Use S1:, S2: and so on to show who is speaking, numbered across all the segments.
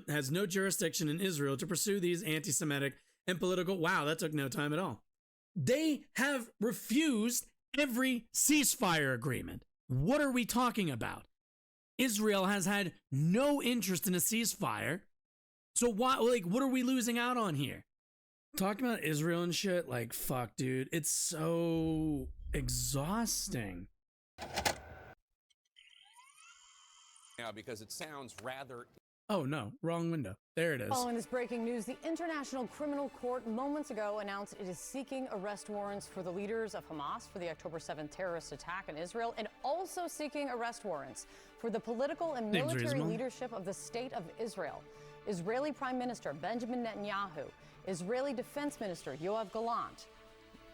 S1: has no jurisdiction in Israel to pursue these anti-Semitic and political. Wow, that took no time at all. They have refused every ceasefire agreement. What are we talking about? Israel has had no interest in a ceasefire. So why, like, what are we losing out on here? Talking about Israel and shit, like, fuck, dude. It's so exhausting.
S2: Now, because it sounds rather...
S1: Oh, no. Wrong window. There it is.
S3: Following this breaking news, the International Criminal Court moments ago announced it is seeking arrest warrants for the leaders of Hamas for the October 7th terrorist attack in Israel, and also seeking arrest warrants for the political and military leadership of the State of Israel. Israeli Prime Minister Benjamin Netanyahu, Israeli Defense Minister Yoav Gallant,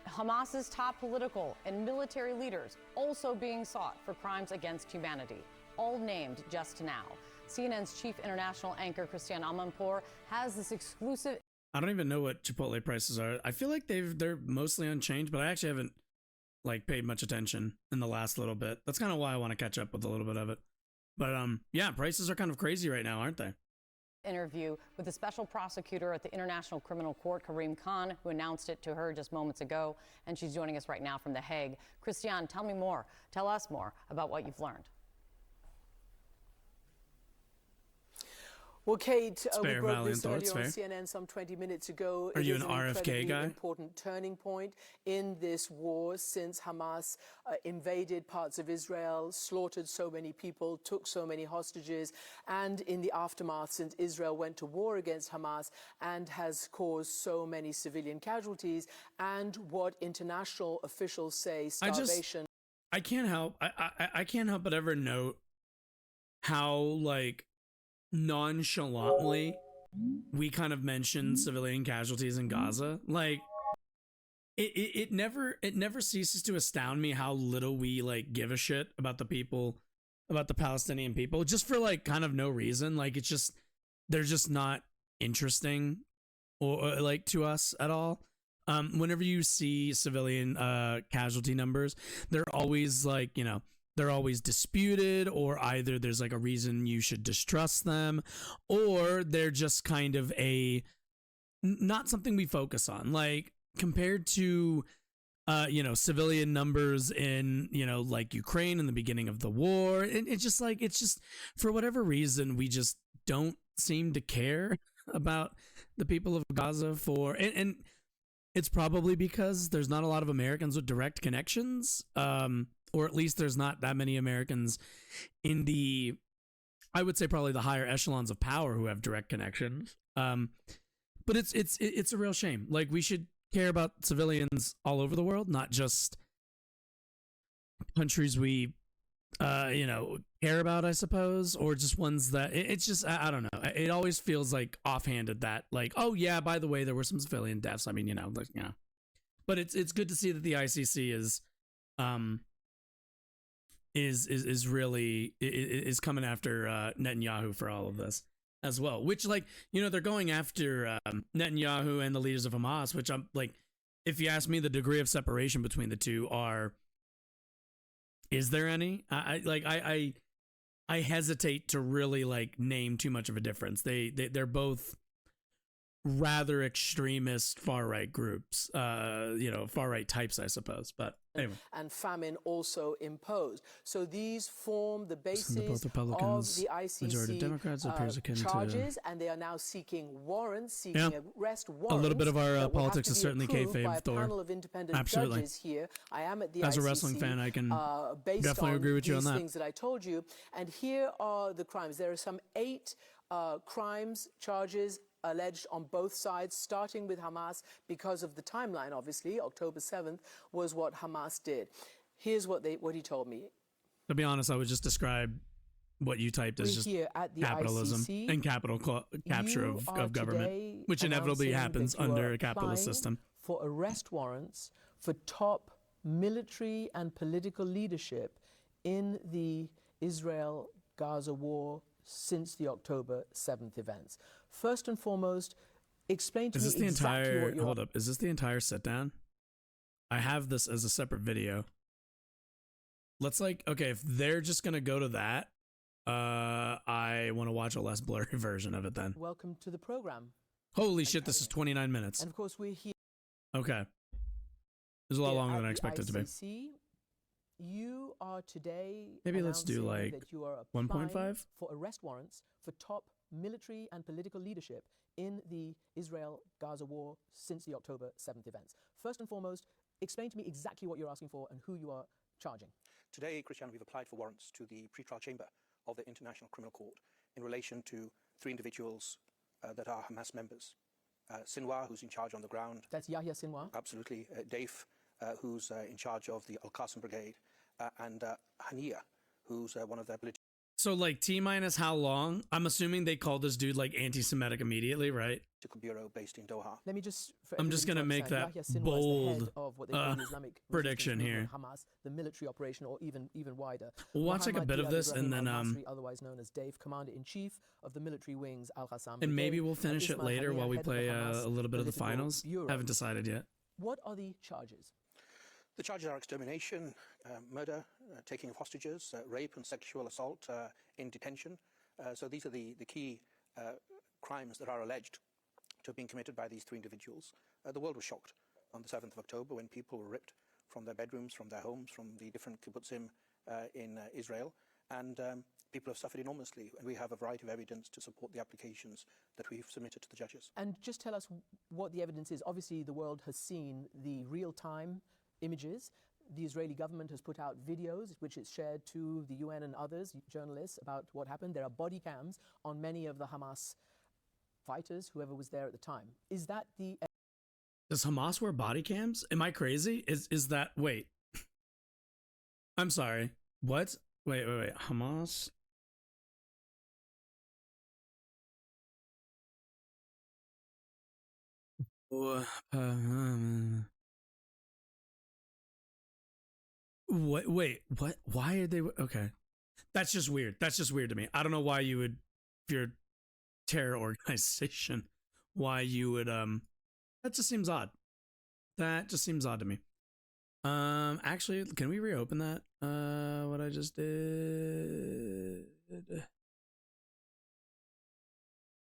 S3: Hamas's top political and military leaders also being sought for crimes against humanity, all named just now. CNN's chief international anchor, Christiane Amanpour, has this exclusive...
S1: I don't even know what Chipotle prices are. I feel like they're mostly unchanged, but I actually haven't, like, paid much attention in the last little bit. That's kind of why I want to catch up with a little bit of it. But, yeah, prices are kind of crazy right now, aren't they?
S3: Interview with the special prosecutor at the International Criminal Court, Karim Khan, who announced it to her just moments ago, and she's joining us right now from The Hague. Christiane, tell us more about what you've learned.
S4: Well, Kate, we
S1: fair,
S4: broke this
S1: Valiant,
S4: earlier on CNN some 20 minutes ago.
S1: Are you an
S4: RFK
S1: RFK guy?
S4: Important turning point in this war since Hamas invaded parts of Israel, slaughtered so many people, took so many hostages, and in the aftermath since Israel went to war against Hamas and has caused so many civilian casualties, and what international officials say starvation.
S1: I can't help but ever note how, like, nonchalantly we kind of mention civilian casualties in Gaza. Like, it never ceases to astound me how little we, like, give a shit about the Palestinian people, just for, like, kind of no reason. Like, it's just, they're just not interesting or like to us at all. Whenever you see civilian casualty numbers, they're always, like, you know, they're always disputed, or either there's, like, a reason you should distrust them, or they're just kind of not something we focus on. Like, compared to, you know, civilian numbers in, you know, like Ukraine in the beginning of the war, and it's just for whatever reason, we just don't seem to care about the people of Gaza and it's probably because there's not a lot of Americans with direct connections, or at least there's not that many Americans in I would say probably the higher echelons of power who have direct connections. But it's a real shame. Like, we should care about civilians all over the world, not just countries we, you know, care about, I suppose, or just ones that it's just, I don't know. It always feels like offhanded that, like, oh yeah, by the way, there were some civilian deaths. I mean, you know, like, yeah. But it's good to see that the ICC is really coming after Netanyahu for all of this as well, which, like, you know, they're going after Netanyahu and the leaders of Hamas, which I'm like, if you ask me, the degree of separation between the two is there any? I hesitate to really, like, name too much of a difference. They're both rather extremist far-right groups, you know, far-right types, I suppose. But anyway.
S4: And famine also imposed. So these form the basis of the ICC
S1: Democrats
S4: charges, and they are now seeking warrants, seeking arrest warrants.
S1: A little bit of our politics is certainly kayfabe,
S4: by a
S1: Thor.
S4: panel of independent
S1: Absolutely.
S4: judges here. I am at the
S1: As
S4: ICC,
S1: a wrestling fan, I can
S4: based
S1: definitely
S4: on
S1: agree with you on
S4: these
S1: that.
S4: things that I told you. And here are the crimes. There are some 8 crimes, charges alleged on both sides, starting with Hamas because of the timeline, obviously. October 7th was what Hamas did. Here's what he told me.
S1: To be honest, I would just describe what you typed as just capitalism
S4: ICC,
S1: and capital capture of government, which inevitably happens under a capitalist system.
S4: For arrest warrants for top military and political leadership in the Israel-Gaza war since the October 7th events. First and foremost, explain to me exactly what you're...
S1: Hold up. Is this the entire sit-down? I have this as a separate video. Let's, like, okay, if they're just going to go to that, I want to watch a less blurry version of it then.
S4: Welcome to the program.
S1: Holy shit, this is 29 minutes.
S4: And of course, we're here.
S1: Okay. This is a lot longer
S4: at
S1: than I
S4: the
S1: expected it to be.
S4: ICC. You are today
S1: Maybe let's do
S4: announcing
S1: like
S4: that you are
S1: 1.5
S4: applying for arrest warrants for top military and political leadership in the Israel-Gaza war since the October 7th events. First and foremost, explain to me exactly what you're asking for and who you are charging.
S5: Today, Christian, we've applied for warrants to the pretrial chamber of the International Criminal Court in relation to 3 individuals that are Hamas members. Sinwar, who's in charge on the ground.
S4: That's Yahya Sinwar.
S5: Absolutely. Dave, who's in charge of the Al-Qasim Brigade. And Hania, who's one of their political...
S1: So like T minus how long? I'm assuming they called this dude like anti-Semitic immediately, right?
S5: bureau based in Doha.
S4: Let me just...
S1: I'm just going to make that bold prediction here.
S4: Hamas, the military operation, or even wider.
S1: We'll watch like a bit of this and then
S4: otherwise known as Dave, commander-in-chief of the military wings Al-Qassam.
S1: And maybe we'll finish it later while we play a little bit of the finals. Haven't decided yet.
S4: What are the charges?
S5: The charges are extermination, murder, taking of hostages, rape and sexual assault in detention. So these are the key crimes that are alleged to have been committed by these 3 individuals. The world was shocked on the 7th of October when people were ripped from their bedrooms, from their homes, from the different kibbutzim in Israel. And people have suffered enormously. And we have a variety of evidence to support the applications that we've submitted to the judges.
S4: And just tell us what the evidence is. Obviously, the world has seen the real-time images. The Israeli government has put out videos which it's shared to the UN and others, journalists, about what happened. There are body cams on many of the Hamas fighters, whoever was there at the time. Is that the...
S1: Does Hamas wear body cams? Am I crazy? Is that... Wait. I'm sorry. What? Wait. Hamas... What? Wait, what? Why are they? Okay, that's just weird. That's just weird to me. I don't know why you would, if you're a terror organization, why you would. That just seems odd. That just seems odd to me. Actually, can we reopen that? What I just did.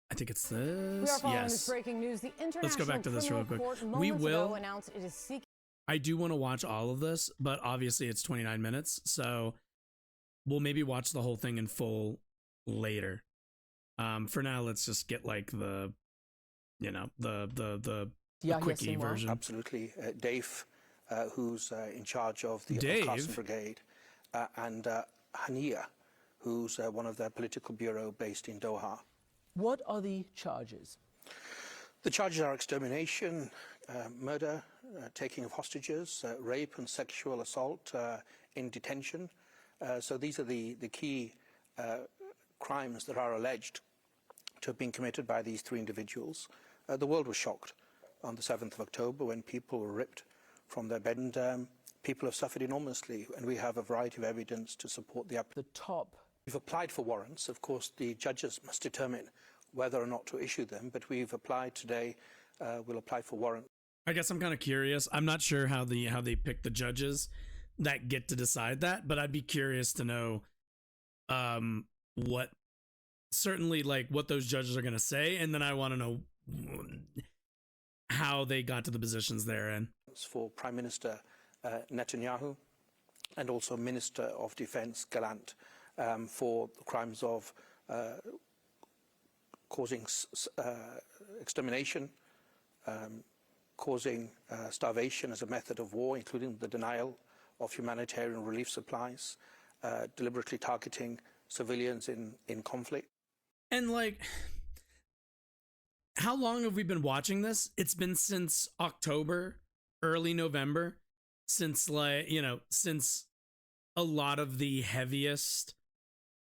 S1: I think it's this.
S3: We are following
S1: yes.
S3: this breaking news. The International
S1: Let's go back to this real quick.
S3: We will announce it is seeking.
S1: I do want to watch all of this, but obviously it's 29 minutes, so we'll maybe watch the whole thing in full later. For now, let's just get like the, you know, the quickie version.
S5: Absolutely. Dave, who's in charge of the Al-Qasim Brigade, and Hania, who's one of their political bureau based in Doha.
S4: What are the charges?
S5: The charges are extermination, murder, taking of hostages, rape and sexual assault in detention. So these are the key crimes that are alleged to have been committed by these 3 individuals. The world was shocked on the 7th of October when people were ripped from their bed, and people have suffered enormously, and we have a variety of evidence to support the
S4: top.
S5: We've applied for warrants. Of course, the judges must determine whether or not to issue them, but we've applied today. We'll apply for warrants.
S1: I guess I'm kind of curious. I'm not sure how they pick the judges that get to decide that, but I'd be curious to know what those judges are going to say, and then I want to know how they got to the positions they're in.
S5: For Prime Minister Netanyahu and also Minister of Defense Gallant for the crimes of causing extermination, causing starvation as a method of war, including the denial of humanitarian relief supplies, deliberately targeting civilians in conflict.
S1: And like, how long have we been watching this? It's been since October, early November, since since a lot of the heaviest,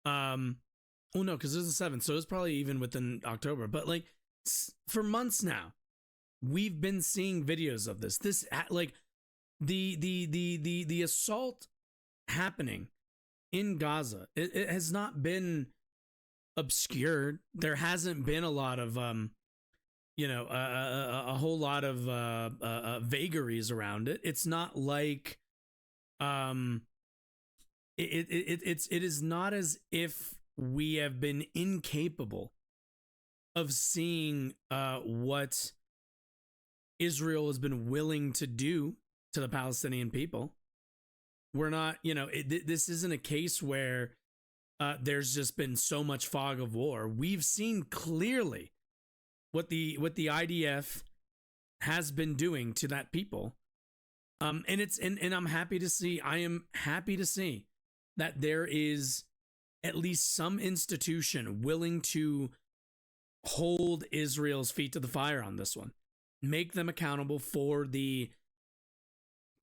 S1: well, no, because it was the 7th, so it was probably even within October, but like for months now, we've been seeing videos of this. This like the assault happening in Gaza. It has not been obscured. There hasn't been a lot of a whole lot of vagaries around it. It's not like it is not as if we have been incapable of seeing what Israel has been willing to do to the Palestinian people. We're not, this isn't a case where there's just been so much fog of war. We've seen clearly what the IDF has been doing to that people. And I'm happy to see, I am happy to see that there is at least some institution willing to hold Israel's feet to the fire on this one. Make them accountable for the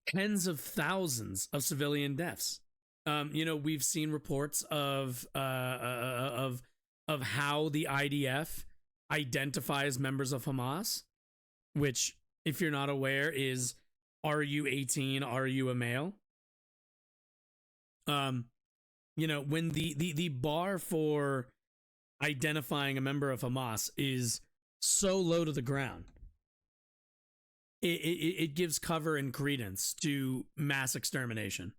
S1: tens of thousands of civilian deaths. We've seen reports of how the IDF identifies members of Hamas, which, if you're not aware, is, are you 18? Are you a male? When the bar for identifying a member of Hamas is so low to the ground, it gives cover and credence to mass extermination.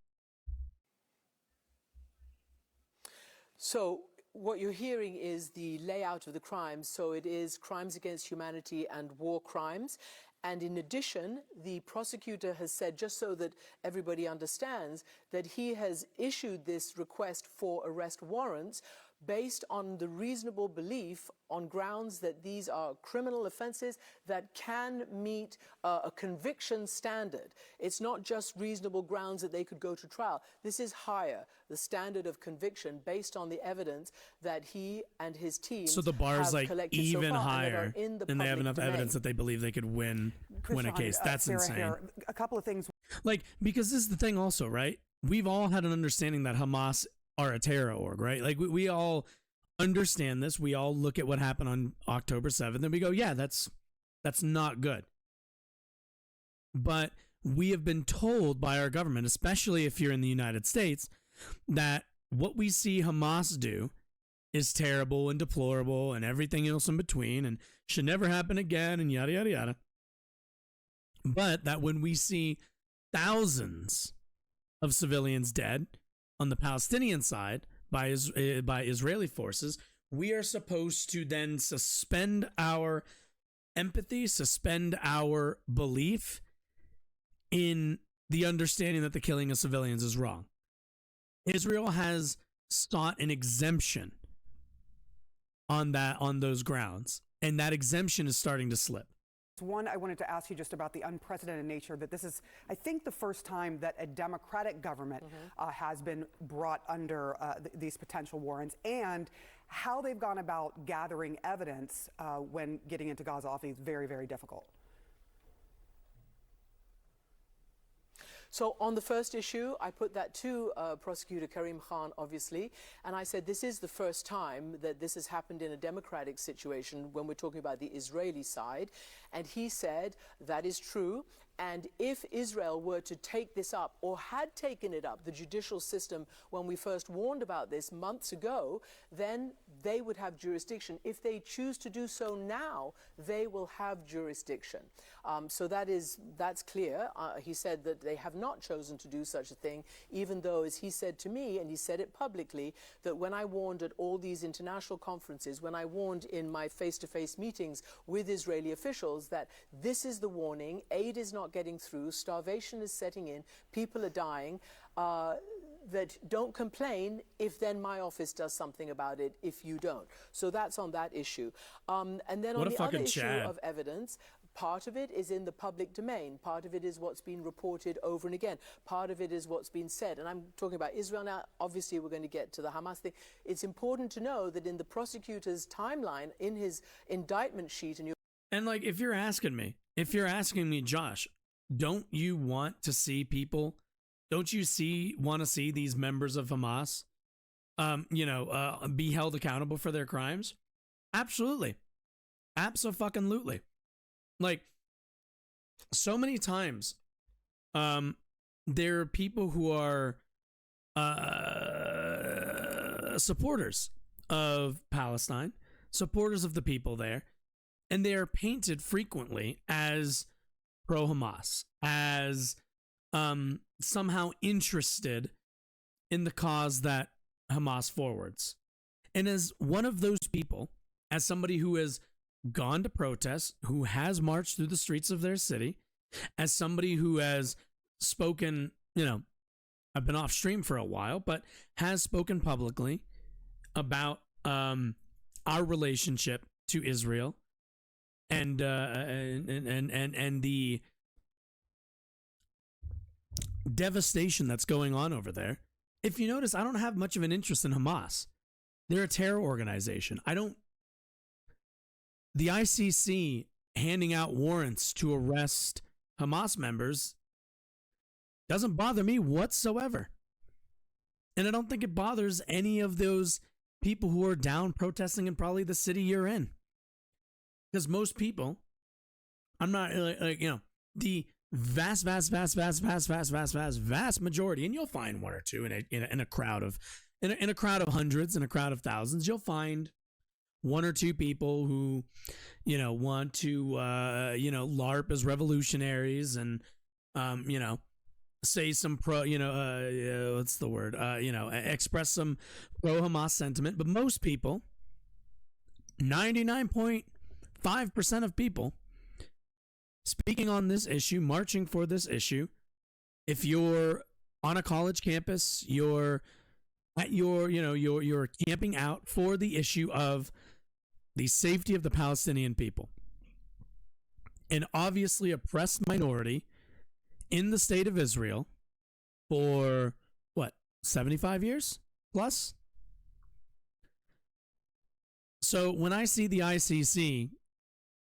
S4: So what you're hearing is the layout of the crimes. So it is crimes against humanity and war crimes. And in addition, the prosecutor has said, just so that everybody understands, that he has issued this request for arrest warrants based on the reasonable belief on grounds that these are criminal offenses that can meet a conviction standard. It's not just reasonable grounds that they could go to trial. This is higher, the standard of conviction based on the evidence that he and his team
S1: So the bar is like even
S4: so
S1: higher, and they have enough evidence that they believe they could win a case. That's
S6: Sarah
S1: insane.
S6: Here, a couple of things.
S1: Like, because this is the thing also, right? We've all had an understanding that Hamas are a terror org, right? Like, we all understand this. We all look at what happened on October 7th and we go, yeah, that's not good. But we have been told by our government, especially if you're in the United States, that what we see Hamas do is terrible and deplorable and everything else in between and should never happen again and yada, yada, yada. But that when we see thousands of civilians dead on the Palestinian side by Israeli forces, we are supposed to then suspend our empathy, suspend our belief in the understanding that the killing of civilians is wrong. Israel has sought an exemption on those grounds, and that exemption is starting to slip.
S6: One, I wanted to ask you just about the unprecedented nature that this is, I think, the first time that a democratic government has been brought under these potential warrants, and how they've gone about gathering evidence when getting into Gaza often is very, very difficult.
S4: So on the first issue, I put that to Prosecutor Karim Khan, obviously, and I said this is the first time that this has happened in a democratic situation when we're talking about the Israeli side. And he said that is true. And if Israel were to take this up, or had taken it up, the judicial system, when we first warned about this months ago, then they would have jurisdiction. If they choose to do so now, they will have jurisdiction. So that's clear. He said that they have not chosen to do such a thing, even though, as he said to me, and he said it publicly, that when I warned at all these international conferences, when I warned in my face-to-face meetings with Israeli officials that this is the warning, aid is not getting through, starvation is setting in, people are dying, that don't complain if then my office does something about it if you don't. So that's on that issue. And then on the other issue of evidence, part of it is in the public domain. Part of it is what's been reported over and again. Part of it is what's been said. And I'm talking about Israel now. Obviously, we're going to get to the Hamas thing. It's important to know that in the prosecutor's timeline, in his indictment sheet,
S1: and like, if you're asking me, Josh, don't you want to see people? Don't you want to see these members of Hamas, be held accountable for their crimes? Absolutely. Abso-fucking-lutely. Like, so many times, there are people who are supporters of Palestine, supporters of the people there, and they are painted frequently as pro-Hamas, as somehow interested in the cause that Hamas forwards. And as one of those people, as somebody who has gone to protest, who has marched through the streets of their city, as somebody who has spoken, I've been off stream for a while, but has spoken publicly about our relationship to Israel and the devastation that's going on over there. If you notice, I don't have much of an interest in Hamas. They're a terror organization. The ICC handing out warrants to arrest Hamas members doesn't bother me whatsoever. And I don't think it bothers any of those people who are down protesting in probably the city you're in. Because most people, I'm not the vast majority, and you'll find one or two in a crowd of hundreds, in a crowd of thousands, you'll find one or two people who, want to, LARP as revolutionaries and, say some what's the word? Express some pro-Hamas sentiment. But most people, 99.5% of people speaking on this issue, marching for this issue, if you're on a college campus, you're at you're camping out for the issue of the safety of the Palestinian people, an obviously oppressed minority in the state of Israel for 75 years plus. So when I see the ICC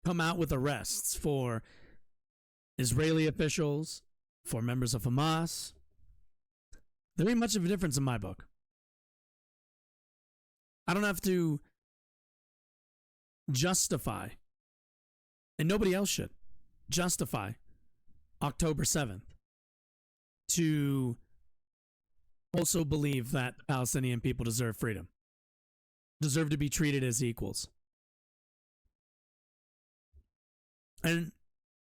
S1: come out with arrests for Israeli officials, for members of Hamas, there ain't much of a difference in my book. I don't have to justify, and nobody else should justify, October 7th to also believe that the Palestinian people deserve freedom, deserve to be treated as equals. And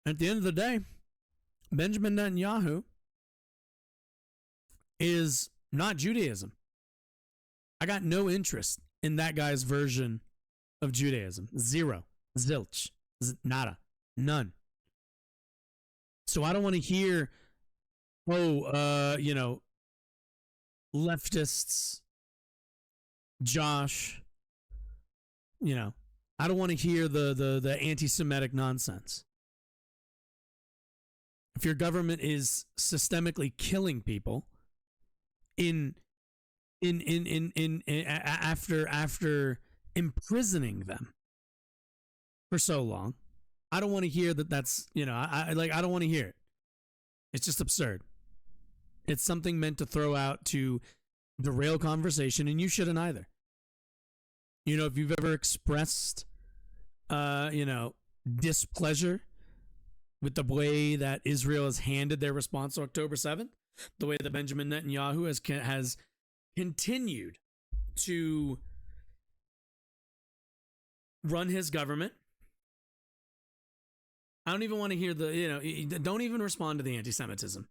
S1: at the end of the day, Benjamin Netanyahu is not Judaism. I got no interest in that guy's version of Judaism. Zero. Zilch. Nada. None. So I don't want to hear, leftists, Josh, I don't want to hear the anti-Semitic nonsense. If your government is systemically killing people after imprisoning them for so long, I don't want to hear that's, I don't want to hear it. It's just absurd. It's something meant to throw out to derail conversation, and you shouldn't either. If you've ever expressed, displeasure with the way that Israel has handed their response to October 7th, the way that Benjamin Netanyahu has continued to run his government, I don't even want to hear don't even respond to the anti-Semitism.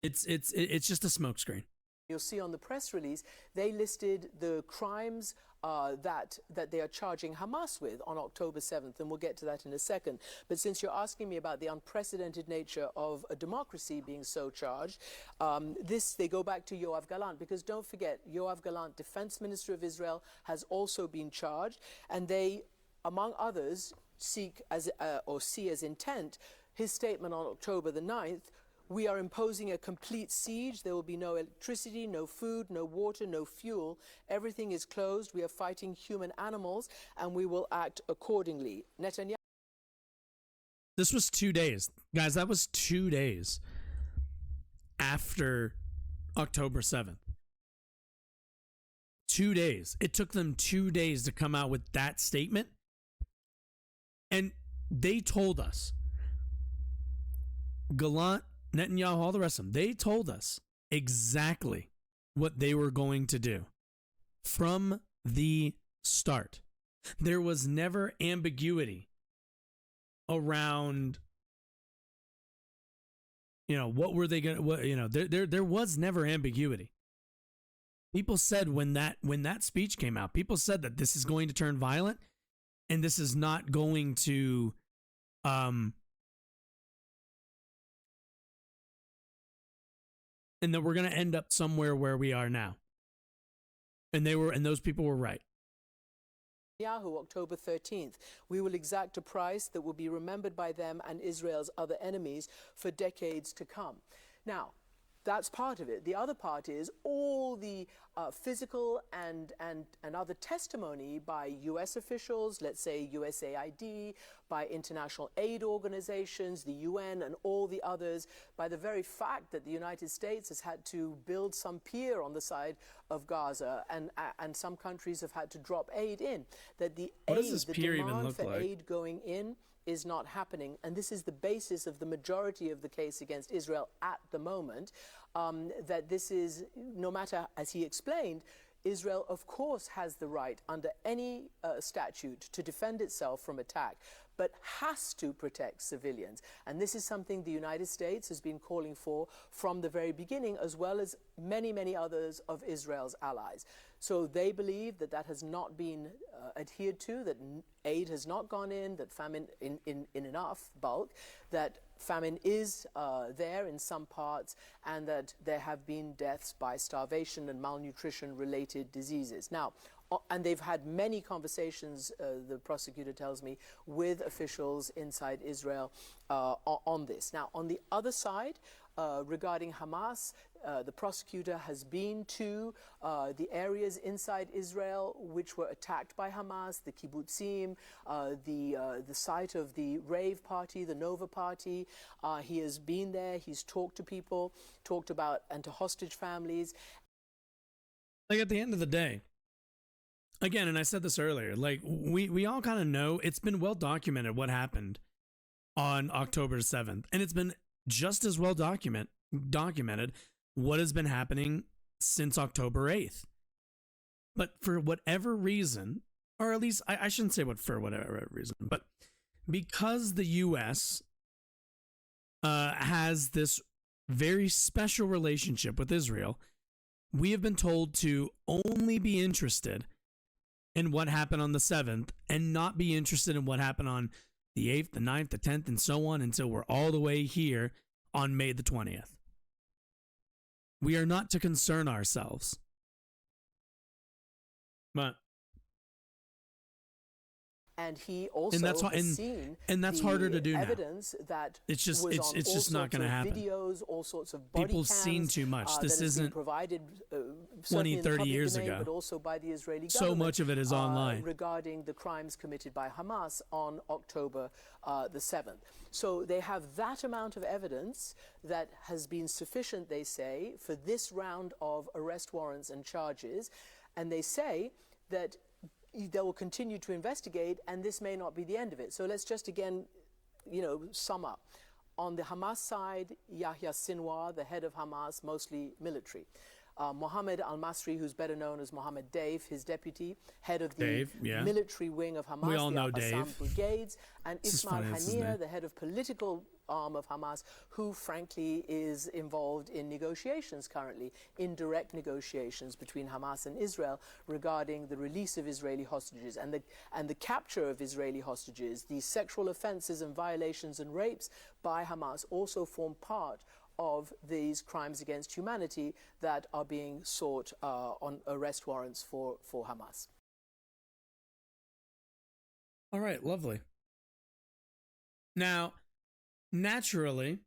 S1: It's just a smokescreen.
S4: You'll see on the press release, they listed the crimes that they are charging Hamas with on October 7th, and we'll get to that in a second. But since you're asking me about the unprecedented nature of a democracy being so charged, they go back to Yoav Gallant, because don't forget, Yoav Gallant, Defense Minister of Israel, has also been charged, and they, among others, see as intent his statement on October the 9th. We are imposing a complete siege. There will be no electricity, no food, no water, no fuel. Everything is closed. We are fighting human animals, and we will act accordingly. Netanyahu.
S1: This was 2 days. Guys, that was 2 days after October 7th. 2 days. It took them 2 days to come out with that statement. And they told us, Gallant, Netanyahu, all the rest of them, they told us exactly what they were going to do from the start. There was never ambiguity around, what were they going to, there was never ambiguity. People said when that speech came out, people said that this is going to turn violent and this is not going to and that we're going to end up somewhere where we are now. And those people were right.
S4: Yahoo, October 13th. We will exact a price that will be remembered by them and Israel's other enemies for decades to come. Now, that's part of it. The other part is all the physical and other testimony by U.S. officials, let's say USAID, by international aid organizations, the UN, and all the others, by the very fact that the United States has had to build some pier on the side of Gaza, and some countries have had to drop aid in, that the demand for aid going in is not happening. And this is the basis of the majority of the case against Israel at the moment, that this is, no matter, as he explained, Israel, of course, has the right under any statute to defend itself from attack, but has to protect civilians. And this is something the United States has been calling for from the very beginning, as well as many, many others of Israel's allies. So they believe that that has not been adhered to, that aid has not gone in, that famine in enough bulk, that famine is there in some parts, and that there have been deaths by starvation and malnutrition-related diseases. Now, and they've had many conversations, the prosecutor tells me, with officials inside Israel on this. Now, on the other side, regarding Hamas, the prosecutor has been to the areas inside Israel which were attacked by Hamas, the kibbutzim, the site of the rave party, the Nova party. He has been there, he's talked to people, talked about, and to hostage families.
S1: Like, at the end of the day, again, and I said this earlier, like, we all kind of know, it's been well documented what happened on October 7th, and it's been just as well documented what has been happening since October 8th. But for whatever reason, or at least I shouldn't say for whatever reason, but because the U.S. Has this very special relationship with Israel, we have been told to only be interested in what happened on the 7th and not be interested in what happened on the 8th, the 9th, the 10th, and so on until we're all the way here on May the 20th. We are not to concern ourselves. But
S4: and he also has seen
S1: and that's harder to do
S4: evidence
S1: now.
S4: That
S1: it's just
S4: was on
S1: it's
S4: all
S1: just not going to happen.
S4: Videos, all sorts of body
S1: People
S4: cams,
S1: seen too much. This isn't
S4: provided
S1: 20, 30 years
S4: domain,
S1: ago,
S4: but also by the Israeli
S1: so
S4: government,
S1: much of it is online
S4: regarding the crimes committed by Hamas on October the 7th. So they have that amount of evidence that has been sufficient, they say, for this round of arrest warrants and charges, and they say that they will continue to investigate, and this may not be the end of it. So let's just again, sum up. On the Hamas side, Yahya Sinwar, the head of Hamas, mostly military. Mohammed al-Masri, who's better known as Mohammed Dave, his deputy, head of the military wing of Hamas,
S1: we all know
S4: the Al-Qassam
S1: Dave.
S4: brigades, and Ismail Haniyeh, the head of political arm of Hamas, who frankly is involved in negotiations currently, indirect negotiations between Hamas and Israel regarding the release of Israeli hostages and the capture of Israeli hostages. These sexual offenses and violations and rapes by Hamas also form part of these crimes against humanity that are being sought on arrest warrants for Hamas.
S1: All right, lovely. Now, naturally,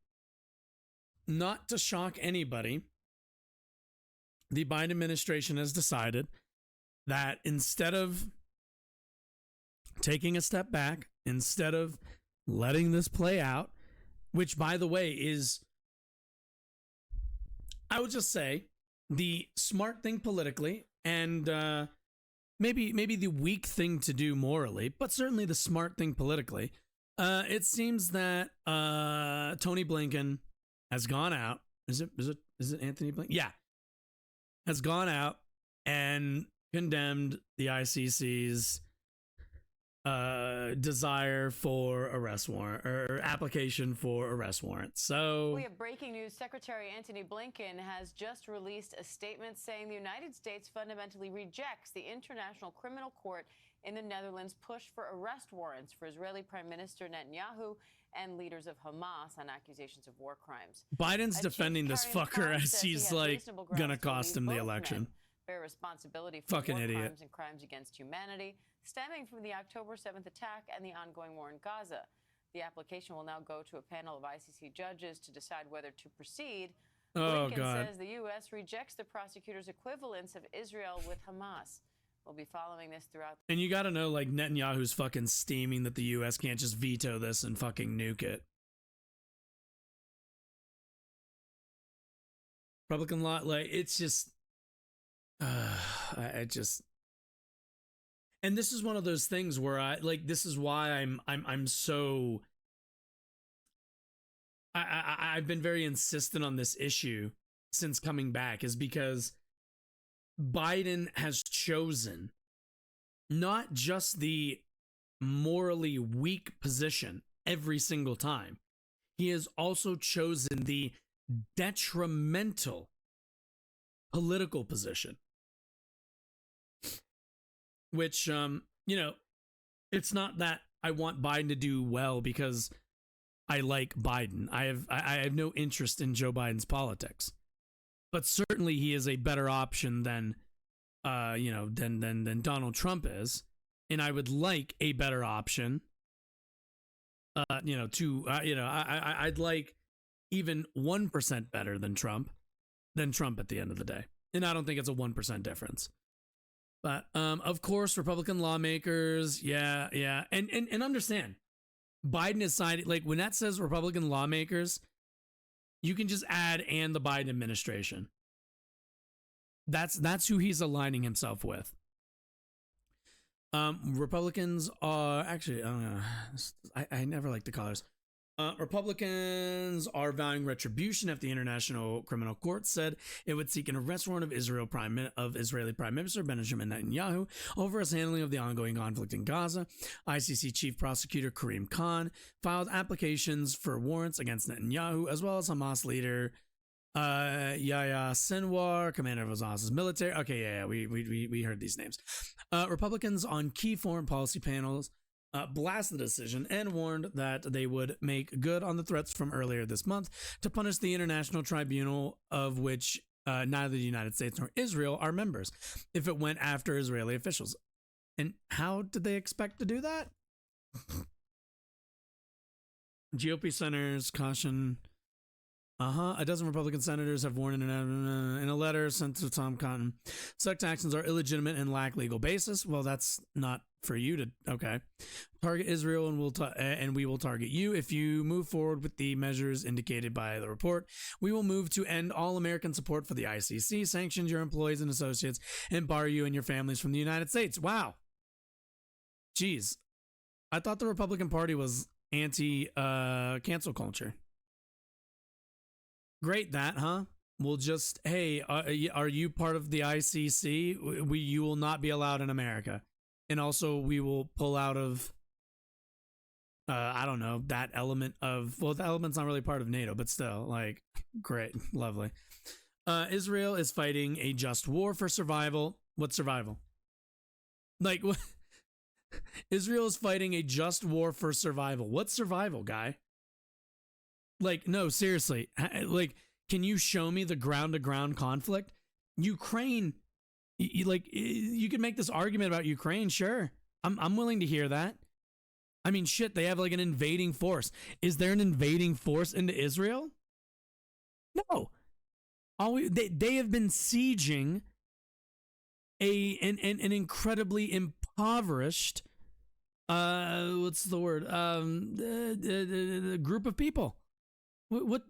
S1: not to shock anybody, the Biden administration has decided that instead of taking a step back, instead of letting this play out, which, by the way, is, I would just say, the smart thing politically and maybe the weak thing to do morally, but certainly the smart thing politically. It seems that Tony Blinken has gone out. Is it Anthony Blinken? Yeah, has gone out and condemned the ICC's desire for arrest warrant or application for arrest warrant. So
S7: we have breaking news. Secretary Antony Blinken has just released a statement saying the United States fundamentally rejects the International Criminal Court in the Netherlands' push for arrest warrants for Israeli Prime Minister Netanyahu and leaders of Hamas on accusations of war crimes.
S1: Biden's defending this fucker as he's like gonna cost him the election.
S7: Bear responsibility for
S1: Fucking
S7: war
S1: idiot.
S7: crimes and crimes against humanity stemming from the October 7th attack and the ongoing war in Gaza. The application will now go to a panel of ICC judges to decide whether to proceed.
S1: Oh,
S7: Blinken
S1: God.
S7: says the U.S. rejects the prosecutor's equivalence of Israel with Hamas. We'll be following this throughout.
S1: And you gotta know, like, Netanyahu's fucking steaming that the U.S. can't just veto this and fucking nuke it. Republican law, like, it's just... I just... And this is one of those things where this is why I'm so... I've been very insistent on this issue since coming back, is because Biden has chosen not just the morally weak position every single time. He has also chosen the detrimental political position. Which, it's not that I want Biden to do well because I like Biden. I have no interest in Joe Biden's politics. But certainly he is a better option than Donald Trump is, and I would like a better option. I'd like even 1% better than Trump at the end of the day, and I don't think it's a 1% difference. But of course, Republican lawmakers, and understand, Biden is siding. Like when that says Republican lawmakers, you can just add "and the Biden administration." That's who he's aligning himself with. Republicans are actually, I don't know. I never like the colors. Republicans are vowing retribution after the International Criminal Court said it would seek an arrest warrant of Israeli Prime Minister Benjamin Netanyahu over his handling of the ongoing conflict in Gaza. ICC Chief Prosecutor Karim Khan filed applications for warrants against Netanyahu, as well as Hamas leader Yahya Sinwar, commander of Hamas's military. Okay, we heard these names. Republicans on key foreign policy panels blasted the decision and warned that they would make good on the threats from earlier this month to punish the international tribunal, of which neither the United States nor Israel are members, if it went after Israeli officials. And how did they expect to do that? GOP senators caution. A dozen Republican senators have warned in a letter sent to Tom Cotton. Such actions are illegitimate and lack legal basis. Well, that's not for you to, okay. Target Israel and we will target you. If you move forward with the measures indicated by the report, we will move to end all American support for the ICC, sanction your employees and associates, and bar you and your families from the United States. Wow. Jeez. I thought the Republican Party was anti-cancel culture. Great, that, huh? We'll just, hey, are you part of the ICC? You will not be allowed in America. And also, we will pull out of, I don't know, that element of, well, the element's not really part of NATO, but still, like, great, lovely. Israel is fighting a just war for survival. What survival? Like, what? Israel is fighting a just war for survival. What survival, guy? Like, no, seriously. Like, can you show me the ground-to-ground conflict? Ukraine, you could make this argument about Ukraine, sure. I'm willing to hear that. I mean, shit, they have like an invading force. Is there an invading force into Israel? No. They have been sieging an incredibly impoverished, what's the word? Group of people. What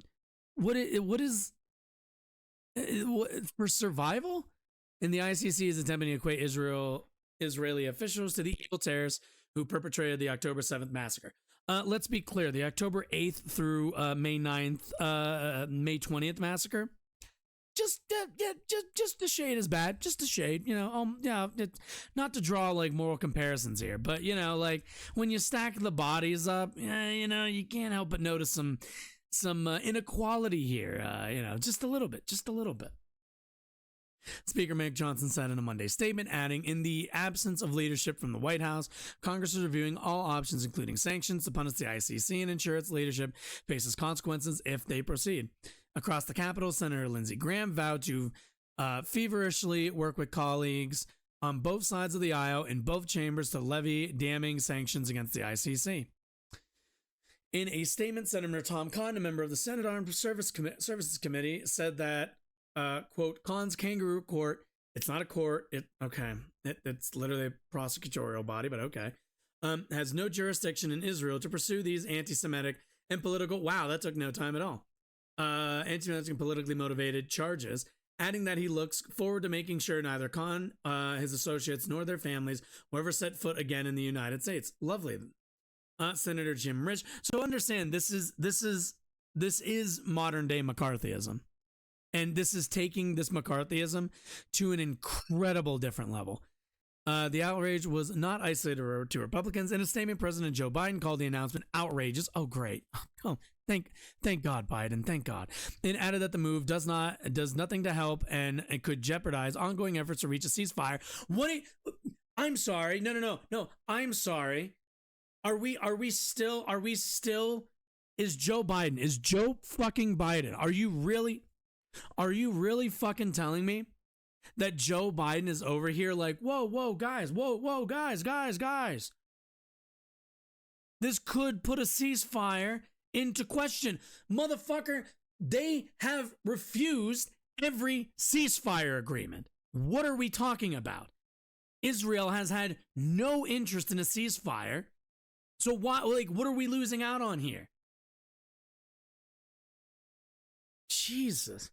S1: is for survival? And the ICC is attempting to equate Israeli officials to the evil terrorists who perpetrated the October 7th massacre. Let's be clear: the October 8th through May 9th, May 20th massacre just the shade is bad. Just the shade, yeah. Not to draw like moral comparisons here, but like when you stack the bodies up, you can't help but notice some inequality here. Just a little bit. Speaker Mike Johnson said in a Monday statement, adding, in the absence of leadership from the White House, Congress is reviewing all options, including sanctions, to punish the ICC and ensure its leadership faces consequences if they proceed. Across the Capitol, Senator Lindsey Graham vowed to feverishly work with colleagues on both sides of the aisle in both chambers to levy damning sanctions against the ICC. In a statement, Senator Tom Cotton, a member of the Senate Armed Services Committee, said that quote, Khan's kangaroo court, it's not a court, it's literally a prosecutorial body, but okay, has no jurisdiction in Israel to pursue these anti-Semitic and political, wow, that took no time at all, anti-Semitic and politically motivated charges, adding that he looks forward to making sure neither Khan, his associates, nor their families will ever set foot again in the United States. Lovely. Senator Jim Rich. So understand, this is modern day McCarthyism. And this is taking this McCarthyism to an incredible different level. The outrage was not isolated to Republicans. In a statement, President Joe Biden called the announcement outrageous. Oh, great. Oh, thank God, Biden. Thank God. And added that the move does nothing to help and it could jeopardize ongoing efforts to reach a ceasefire. I'm sorry. No. I'm sorry. Are we still, is Joe fucking Biden, are you really fucking telling me that Joe Biden is over here like, whoa, guys. This could put a ceasefire into question. Motherfucker, they have refused every ceasefire agreement. What are we talking about? Israel has had no interest in a ceasefire. So what are we losing out on here? Jesus.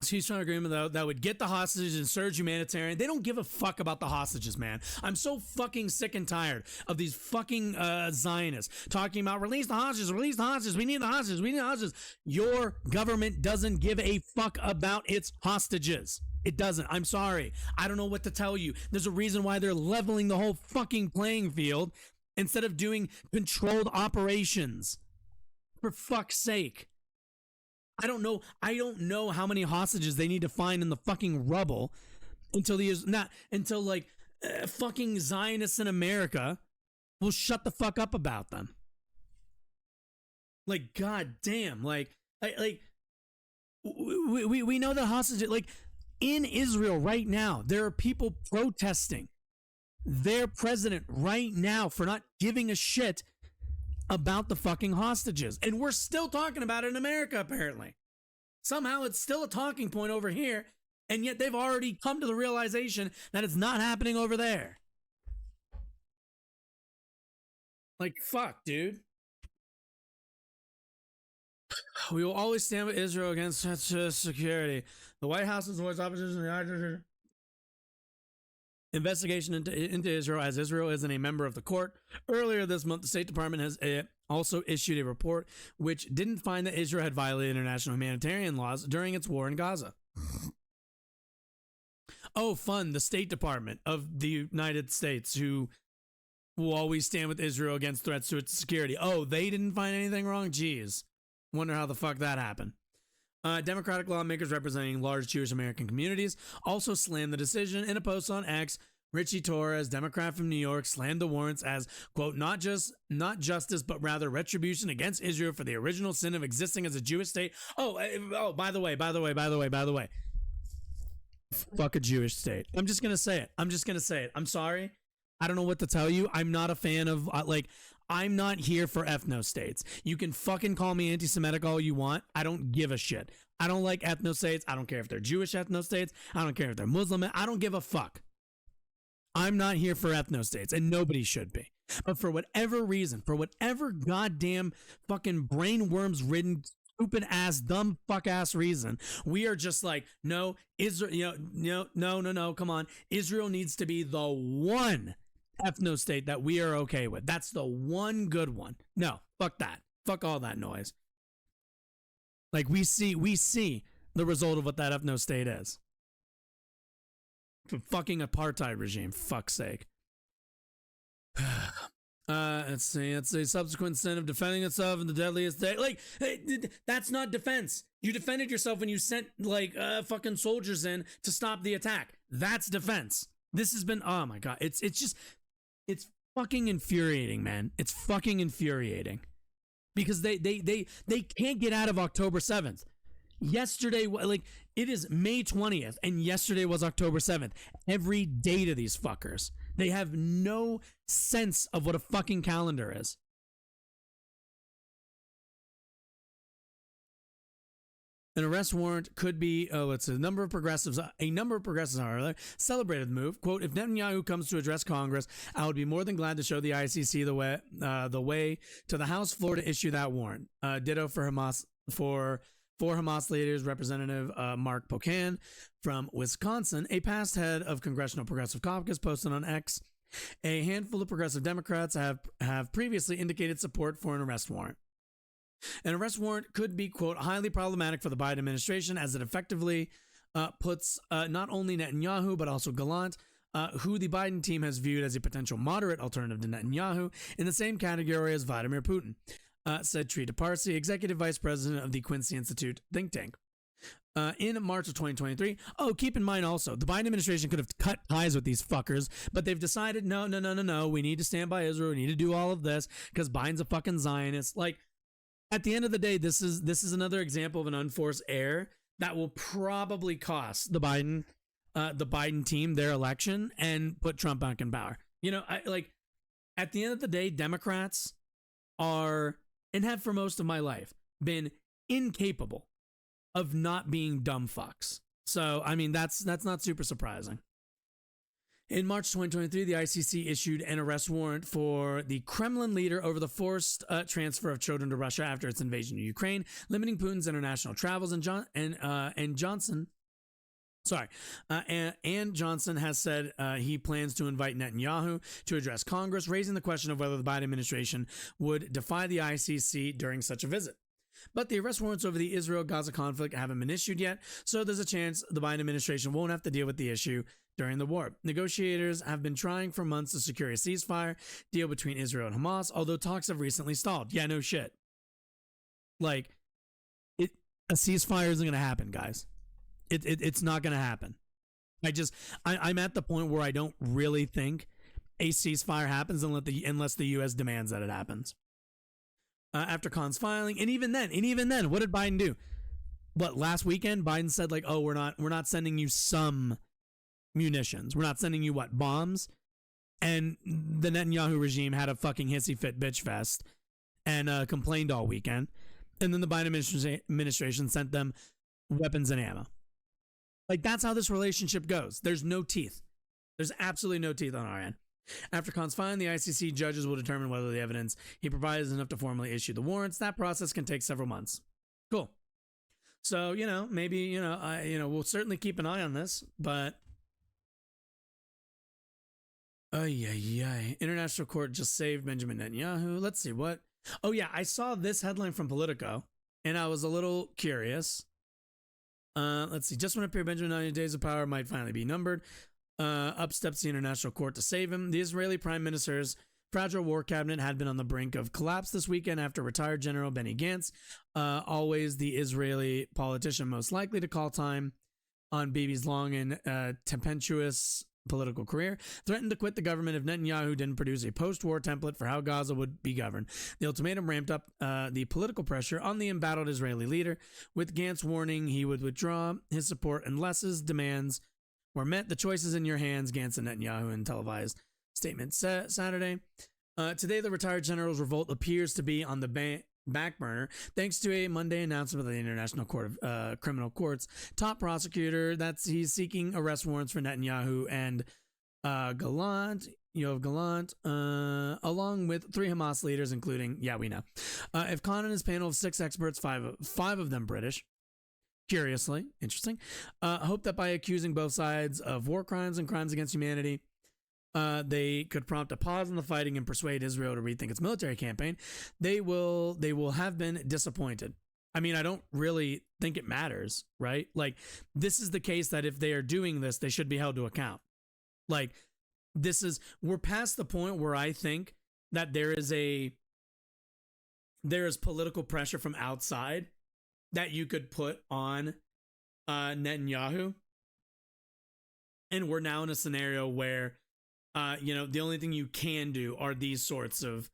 S1: Ceasefire agreement that would get the hostages and surge humanitarian. They don't give a fuck about the hostages, man. I'm so fucking sick and tired of these fucking Zionists talking about release the hostages, we need the hostages. Your government doesn't give a fuck about its hostages. It doesn't. I'm sorry. I don't know what to tell you. There's a reason why they're leveling the whole fucking playing field instead of doing controlled operations. For fuck's sake. I don't know how many hostages they need to find in the fucking rubble until fucking Zionists in America will shut the fuck up about them. Like, god damn, we know that hostages, like, in Israel right now, there are people protesting their president right now for not giving a shit about the fucking hostages. And we're still talking about it in America, apparently. Somehow it's still a talking point over here, and yet they've already come to the realization that it's not happening over there. Like, fuck, dude. We will always stand with Israel against such security. The White House has voiced opposition to the investigation into Israel, as Israel isn't a member of the court. Earlier this month, the State Department has also issued a report which didn't find that Israel had violated international humanitarian laws during its war in Gaza. Oh, fun. The State Department of the United States, who will always stand with Israel against threats to its security. Oh, they didn't find anything wrong? Jeez. Wonder how the fuck that happened. Democratic lawmakers representing large Jewish American communities also slammed the decision. In a post on X, Richie Torres, Democrat from New York, slammed the warrants as, quote, not justice, but rather retribution against Israel for the original sin of existing as a Jewish state. By the way. Fuck a Jewish state. I'm just going to say it. I'm sorry. I don't know what to tell you. I'm not a fan of, I'm not here for ethno-states. You can fucking call me anti-Semitic all you want. I don't give a shit. I don't like ethno-states. I don't care if they're Jewish ethno-states. I don't care if they're Muslim. I don't give a fuck. I'm not here for ethno-states, and nobody should be. But for whatever reason, for whatever goddamn fucking brainworms-ridden, stupid-ass, dumb fuck-ass reason, we are just like, no, Israel, no, come on. Israel needs to be the one ethno-state that we are okay with. That's the one good one. No, fuck that. Fuck all that noise. Like we see the result of what that ethno state is. Fucking apartheid regime, for fuck's sake. Let's see. It's a subsequent sin of defending itself in the deadliest day. Like, that's not defense. You defended yourself when you sent like fucking soldiers in to stop the attack. That's defense. This has been, oh my God. It's fucking infuriating, man. It's fucking infuriating. Because they can't get out of October 7th. Yesterday, like, it is May 20th, and yesterday was October 7th. Every day to these fuckers. They have no sense of what a fucking calendar is. An arrest warrant could be, it's a number of progressives are celebrated the move. Quote, if Netanyahu comes to address Congress, I would be more than glad to show the ICC the way to the House floor to issue that warrant. Ditto for Hamas, for Hamas leaders, Representative Mark Pocan from Wisconsin, a past head of Congressional Progressive Caucus, posted on X. A handful of progressive Democrats have previously indicated support for an arrest warrant. An arrest warrant could be, quote, highly problematic for the Biden administration as it effectively puts not only Netanyahu, but also Gallant, who the Biden team has viewed as a potential moderate alternative to Netanyahu, in the same category as Vladimir Putin, said Trita Parsi, executive vice president of the Quincy Institute think tank. In March of 2023. Oh, keep in mind also, the Biden administration could have cut ties with these fuckers, but they've decided, no, we need to stand by Israel. We need to do all of this because Biden's a fucking Zionist. Like, at the end of the day, this is another example of an unforced error that will probably cost the Biden team their election and put Trump back in power. You know, at the end of the day, Democrats are, and have for most of my life, been incapable of not being dumb fucks. So, I mean, that's not super surprising. In March 2023, the ICC issued an arrest warrant for the Kremlin leader over the forced transfer of children to Russia after its invasion of Ukraine, limiting Putin's international travels. And Johnson has said he plans to invite Netanyahu to address Congress, raising the question of whether the Biden administration would defy the ICC during such a visit. But the arrest warrants over the Israel-Gaza conflict haven't been issued yet, so there's a chance the Biden administration won't have to deal with the issue during the war. Negotiators have been trying for months to secure a ceasefire deal between Israel and Hamas, although talks have recently stalled. Yeah, no shit. Like, a ceasefire isn't going to happen, guys. It's not going to happen. I'm at the point where I don't really think a ceasefire happens unless the U.S. demands that it happens. After Khan's filing, and even then, what did Biden do? What, last weekend, Biden said, like, oh, we're not sending you some munitions. We're not sending you, what, bombs? And the Netanyahu regime had a fucking hissy fit bitch fest and complained all weekend. And then the Biden administration sent them weapons and ammo. Like, that's how this relationship goes. There's no teeth. There's absolutely no teeth on our end. After Khan's filing, the ICC judges will determine whether the evidence he provides is enough to formally issue the warrants. That process can take several months. Cool. So, maybe, we'll certainly keep an eye on this, but International Court just saved Benjamin Netanyahu. Let's see what. Oh yeah, I saw this headline from Politico, and I was a little curious. Let's see. Just when it appeared Benjamin Netanyahu's days of power might finally be numbered, up steps the International Court to save him. The Israeli Prime Minister's fragile war cabinet had been on the brink of collapse this weekend after retired General Benny Gantz, always the Israeli politician most likely to call time on Bibi's long and tempestuous political career, threatened to quit the government if Netanyahu didn't produce a post-war template for how Gaza would be governed. The ultimatum ramped up the political pressure on the embattled Israeli leader, with Gantz warning he would withdraw his support unless his demands were met. The choice is in your hands, Gantz and Netanyahu in televised statement Saturday. Today, the retired general's revolt appears to be on the back burner, thanks to a Monday announcement of the International Court of Criminal Court's top prosecutor that he's seeking arrest warrants for Netanyahu and Yoav Gallant, along with 3 Hamas leaders, including, we know. If Khan and his panel of 6 experts, five of them British, curiously, interesting, hope that by accusing both sides of war crimes and crimes against humanity, they could prompt a pause in the fighting and persuade Israel to rethink its military campaign. They will have been disappointed. I mean, I don't really think it matters, right? Like, this is the case that if they are doing this, they should be held to account. Like, we're past the point where I think that there is political pressure from outside that you could put on Netanyahu. And we're now in a scenario where, the only thing you can do are these sorts of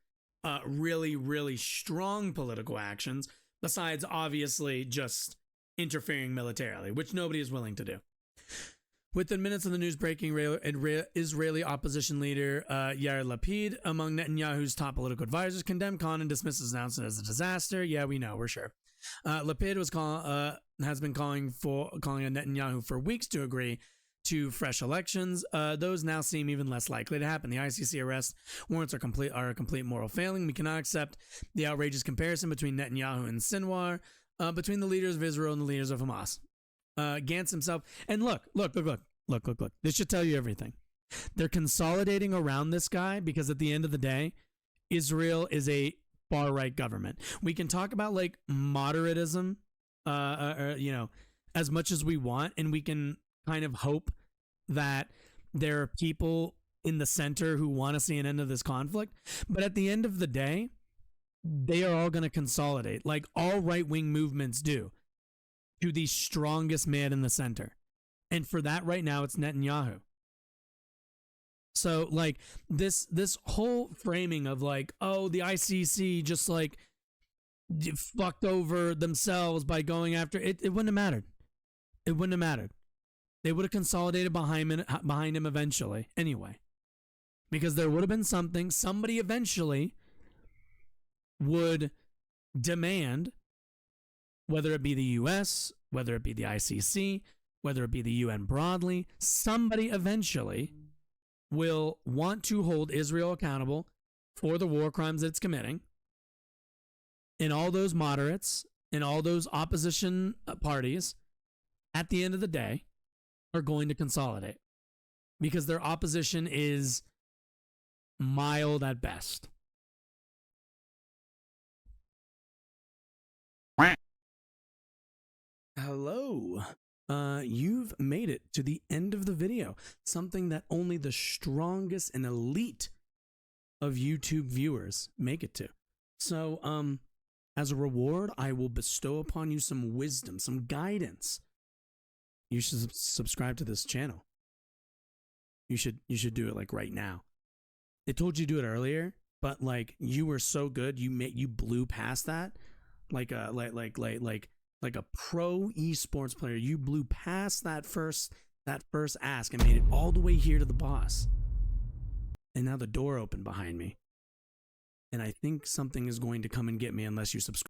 S1: really, really strong political actions, besides obviously just interfering militarily, which nobody is willing to do. Within minutes of the news breaking, Israeli opposition leader Yair Lapid, among Netanyahu's top political advisors, condemned Khan and dismissed his announcement as a disaster. Yeah, we know, we're sure. Lapid has been calling on Netanyahu for weeks to agree to fresh elections. Those now seem even less likely to happen. The ICC arrest warrants are a complete moral failing. We cannot accept the outrageous comparison between Netanyahu and Sinwar, between the leaders of Israel and the leaders of Hamas. Gantz himself, and look. This should tell you everything. They're consolidating around this guy because at the end of the day, Israel is a far-right government. We can talk about like moderatism, as much as we want, and we can kind of hope that there are people in the center who want to see an end of this conflict. But at the end of the day, they are all going to consolidate, like all right-wing movements do, to the strongest man in the center. And for that right now, it's Netanyahu. So like this whole framing of like, oh, the ICC just like fucked over themselves by going after it, it wouldn't have mattered. It wouldn't have mattered. They would have consolidated behind him eventually anyway. Because there would have been somebody eventually would demand, whether it be the US, whether it be the ICC, whether it be the UN broadly, somebody eventually will want to hold Israel accountable for the war crimes that it's committing. And all those moderates and all those opposition parties, at the end of the day, are going to consolidate because their opposition is mild at best. Hello. You've made it to the end of the video, something that only the strongest and elite of YouTube viewers make it to. So, as a reward, I will bestow upon you some wisdom, some guidance. You should subscribe to this channel. You should do it like right now. They told you to do it earlier, but like you were so good, you blew past that, like a pro esports player. You blew past that first ask and made it all the way here to the boss. And now the door opened behind me. And I think something is going to come and get me unless you subscribe.